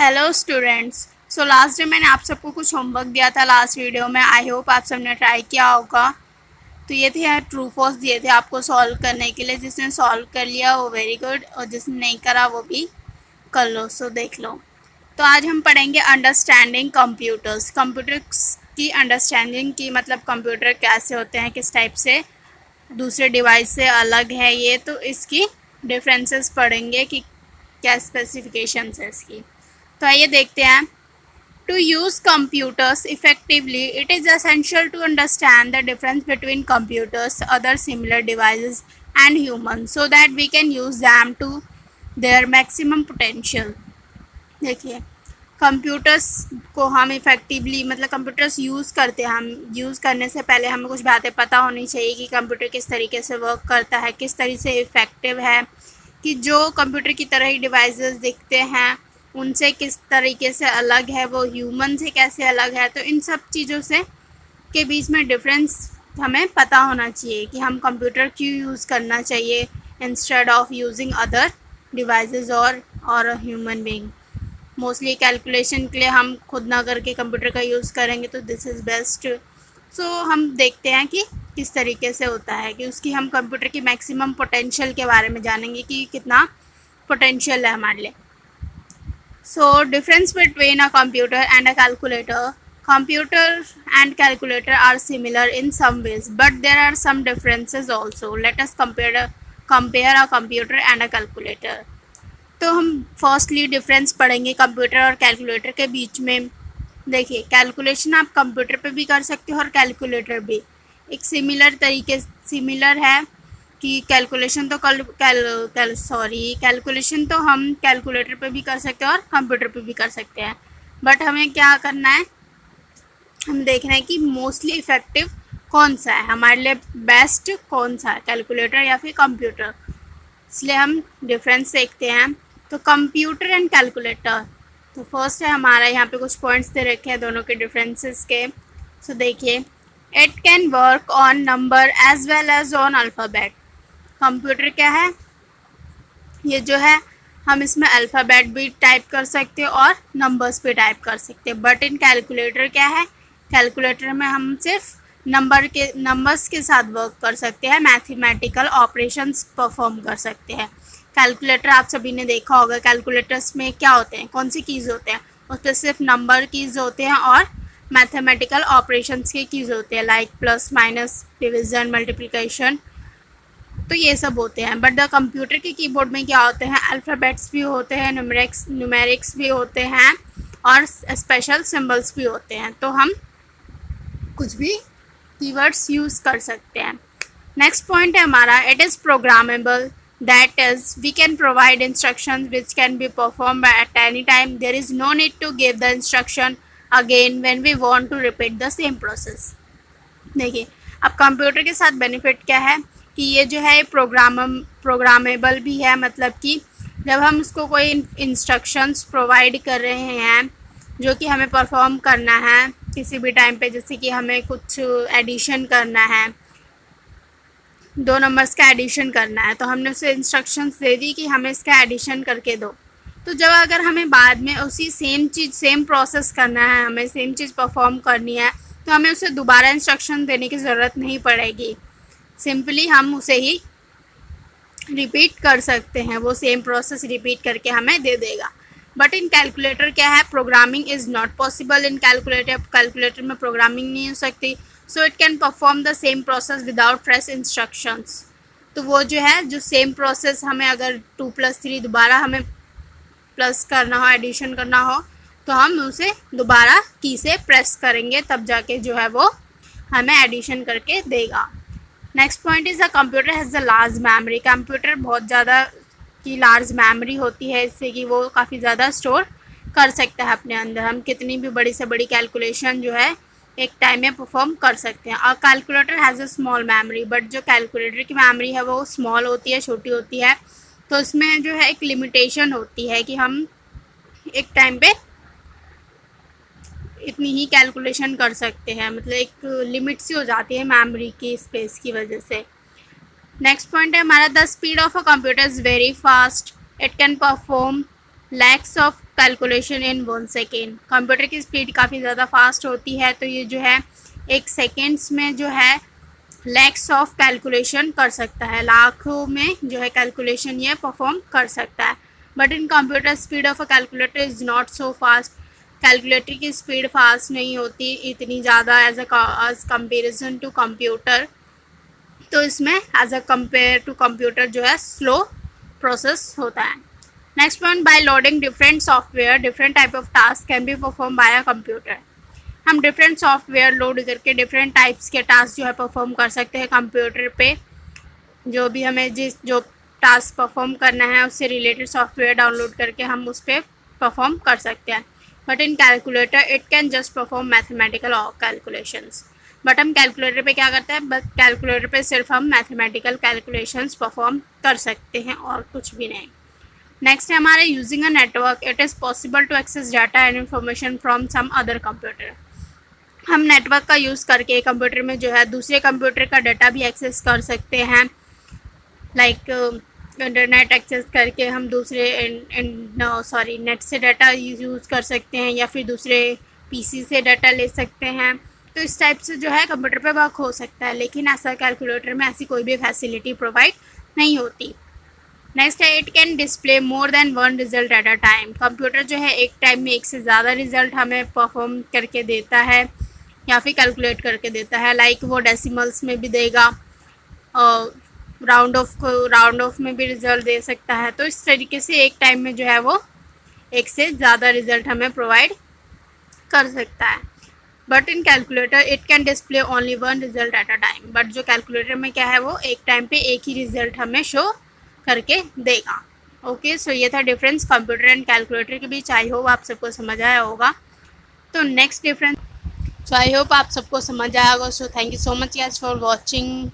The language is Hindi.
Hello students. So last day मैंने आप सबको कुछ होमवर्क दिया था लास्ट वीडियो में। आई होप आप सबने ट्राई किया होगा। तो ये थे ट्रू फॉल्स दिए थे आपको सॉल्व करने के लिए। जिसने सॉल्व कर लिया वो वेरी गुड, और जिसने नहीं करा वो भी कर लो। सो देख लो। तो आज हम पढ़ेंगे अंडरस्टैंडिंग कंप्यूटर्स। कंप्यूटर्स की अंडरस्टैंडिंग की मतलब कंप्यूटर कैसे होते हैं, किस टाइप से दूसरे डिवाइस से अलग है ये, तो इसकी डिफरेंसेस पढ़ेंगे कि क्या स्पेसिफिकेशंस है इसकी। तो आइए देखते हैं। To use computers effectively, it is essential to understand the difference between computers, other similar devices, and humans, so that we can use them to their maximum potential. देखिए, कंप्यूटर्स को हम इफ़ेक्टिवली मतलब कंप्यूटर्स यूज़ करते हैं। हम यूज़ करने से पहले हमें कुछ बातें पता होनी चाहिए कि कंप्यूटर किस तरीके से वर्क करता है, किस तरीके से इफ़ेक्टिव है, कि जो कंप्यूटर की तरह ही डिवाइसेस दिखते हैं उनसे किस तरीके से अलग है, वो ह्यूमन से कैसे अलग है। तो इन सब चीज़ों से के बीच में डिफरेंस हमें पता होना चाहिए कि हम कंप्यूटर क्यों यूज़ करना चाहिए instead of using other devices और ह्यूमन बीइंग। मोस्टली कैलकुलेशन के लिए हम खुद ना करके कंप्यूटर का यूज़ करेंगे, तो दिस इज़ बेस्ट। सो हम देखते हैं कि किस तरीके से होता है, कि उसकी हम कंप्यूटर की मैक्सिमम पोटेंशियल के बारे में जानेंगे कि कितना पोटेंशियल है हमारे लिए। So difference between a computer and a calculator. Computer and calculator are similar in some ways, but there are some differences also. Let us compare a computer and a calculator. तो हम फर्स्टली डिफरेंस पढ़ेंगे कंप्यूटर और कैलकुलेटर के बीच में। देखिए, कैलकुलेशन आप कंप्यूटर पे भी कर सकते हो और कैलकुलेटर भी। एक सिमिलर है कि कैलकुलेशन तो कैलकुलेशन तो हम कैलकुलेटर पे भी कर सकते हैं और कंप्यूटर पे भी कर सकते हैं। बट हमें क्या करना है, हम देख रहे हैं कि मोस्टली इफ़ेक्टिव कौन सा है, हमारे लिए बेस्ट कौन सा है, कैलकुलेटर या फिर कंप्यूटर। इसलिए हम डिफरेंस देखते हैं। तो कंप्यूटर एंड कैलकुलेटर, तो फर्स्ट है हमारा, यहाँ पे कुछ पॉइंट्स दे रखे हैं दोनों के डिफरेंसेस के। सो देखिए, it can work on number as well as on alphabet. Computer क्या है, ये जो है हम इसमें अल्फ़ाबेट भी टाइप कर सकते हैं और नंबर्स भी टाइप कर सकते हैं। बट इन कैलकुलेटर क्या है, कैलकुलेटर में हम सिर्फ नंबर्स के साथ वर्क कर सकते हैं, मैथमेटिकल ऑपरेशंस परफॉर्म कर सकते हैं। कैलकुलेटर आप सभी ने देखा होगा, कैलकुलेटर्स में क्या होते हैं, कौन सी कीज़ होते हैं, उस पर सिर्फ नंबर कीज़ होते हैं और मैथमेटिकल ऑपरेशंस के कीज़ होते हैं, like plus minus division multiplication, तो ये सब होते हैं। बट द कंप्यूटर के कीबोर्ड में क्या होते हैं, अल्फ़ाबेट्स भी होते हैं, न्यूमेरिक्स भी होते हैं और स्पेशल सिंबल्स भी होते हैं। तो हम कुछ भी कीवर्ड्स यूज़ कर सकते हैं। नेक्स्ट पॉइंट है हमारा, it is programmable. That is we can provide instructions which can be perform at any time. There is no need to give the instruction again when we want to repeat the same process. देखिए, अब कंप्यूटर के साथ बेनिफिट क्या है कि ये जो है प्रोग्रामेबल भी है। मतलब कि जब हम उसको कोई इंस्ट्रक्शंस प्रोवाइड कर रहे हैं जो कि हमें परफॉर्म करना है किसी भी टाइम पे, जैसे कि हमें कुछ एडिशन करना है, दो नंबर्स का एडिशन करना है, तो हमने उसे इंस्ट्रक्शंस दे दी कि हमें इसका एडिशन करके दो। तो जब अगर हमें बाद में उसी सेम प्रोसेस करना है, हमें सेम चीज़ परफॉर्म करनी है, तो हमें उसे दोबारा इंस्ट्रक्शन देने की ज़रूरत नहीं पड़ेगी। सिंपली हम उसे ही रिपीट कर सकते हैं, वो सेम प्रोसेस रिपीट करके हमें दे देगा। बट इन कैलकुलेटर क्या है, programming is not possible in calculator में प्रोग्रामिंग नहीं हो सकती। So it can perform the same process without fresh instructions. तो वो जो है, जो सेम प्रोसेस हमें अगर 2+3 दोबारा हमें प्लस करना हो, एडिशन करना हो, तो हम उसे दोबारा की से प्रेस करेंगे, तब जाके जो है वो हमें एडिशन करके देगा। Next point is the computer has the large memory. Computer बहुत ज़्यादा की लार्ज मेमोरी होती है, इससे कि वो काफ़ी ज़्यादा स्टोर कर सकता है अपने अंदर। हम कितनी भी बड़ी से बड़ी कैलकुलेशन जो है एक टाइम में परफॉर्म कर सकते हैं। और calculator has a small memory, but जो कैलकुलेटर की मेमोरी है वो स्मॉल होती है, छोटी होती है। तो इसमें जो है एक लिमिटेशन होती है कि हम एक टाइम पे इतनी ही कैलकुलेशन कर सकते हैं, मतलब एक लिमिट सी हो जाती है मेमोरी की स्पेस की वजह से। नेक्स्ट पॉइंट है हमारा, the speed of a computer is very fast. It can perform lakhs of calculation in 1 second. Computer की स्पीड काफ़ी ज़्यादा फास्ट होती है, तो ये जो है 1 सेकेंड्स में जो है लैक्स ऑफ कैलकुलेशन कर सकता है, लाखों में जो है कैलकुलेशन ये परफॉर्म कर सकता है। But in computer speed of a calculator is not so fast. Calculator की स्पीड फास्ट नहीं होती इतनी ज़्यादा एज कंपेरिजन टू कंप्यूटर, तो इसमें as a compare to computer जो है स्लो प्रोसेस होता है। Next point, by loading different software different type of task can be perform by a computer. हम डिफरेंट सॉफ्टवेयर लोड करके डिफरेंट टाइप्स के टास्क जो है परफॉर्म कर सकते हैं कंप्यूटर पे। जो भी हमें जो टास्क परफॉर्म करना है उससे रिलेटेड सॉफ्टवेयर डाउनलोड करके हम उस पर परफॉर्म कर सकते हैं। But in calculator it can just perform mathematical calculations. But हम कैलकुलेटर पे क्या करते हैं, बट कैलकुलेटर पे सिर्फ हम मैथमेटिकल कैलकुलेशंस परफॉर्म कर सकते हैं और कुछ भी नहीं। नेक्स्ट है हमारे using a network it is possible to access data and information from some other computer. हम नेटवर्क का यूज़ करके कंप्यूटर में जो है दूसरे कंप्यूटर का डाटा भी एक्सेस कर सकते हैं, लाइक इंटरनेट एक्सेस करके हम दूसरे नेट से डाटा यूज़ कर सकते हैं या फिर दूसरे पीसी से डाटा ले सकते हैं। तो इस टाइप से जो है कंप्यूटर पे वर्क हो सकता है, लेकिन ऐसा कैलकुलेटर में ऐसी कोई भी फैसिलिटी प्रोवाइड नहीं होती। नेक्स्ट है it can display more than 1 result at a time. Computer जो है एक टाइम में एक से ज़्यादा रिजल्ट हमें परफॉर्म करके देता है या फिर कैलकुलेट करके देता है, लाइक वो डेसिमल्स में भी देगा और राउंड ऑफ में भी रिजल्ट दे सकता है। तो इस तरीके से एक टाइम में जो है वो एक से ज़्यादा रिजल्ट हमें प्रोवाइड कर सकता है। But in calculator it can display only 1 result at a time. But जो कैलकुलेटर में क्या है वो एक टाइम पे एक ही रिजल्ट हमें शो करके देगा। ओके, सो ये था डिफरेंस कंप्यूटर एंड कैलकुलेटर के बीच। आई होप आप सबको समझ आया होगा। तो next difference, so I hope आप सबको समझ आया होगा। So thank you so much guys for watching.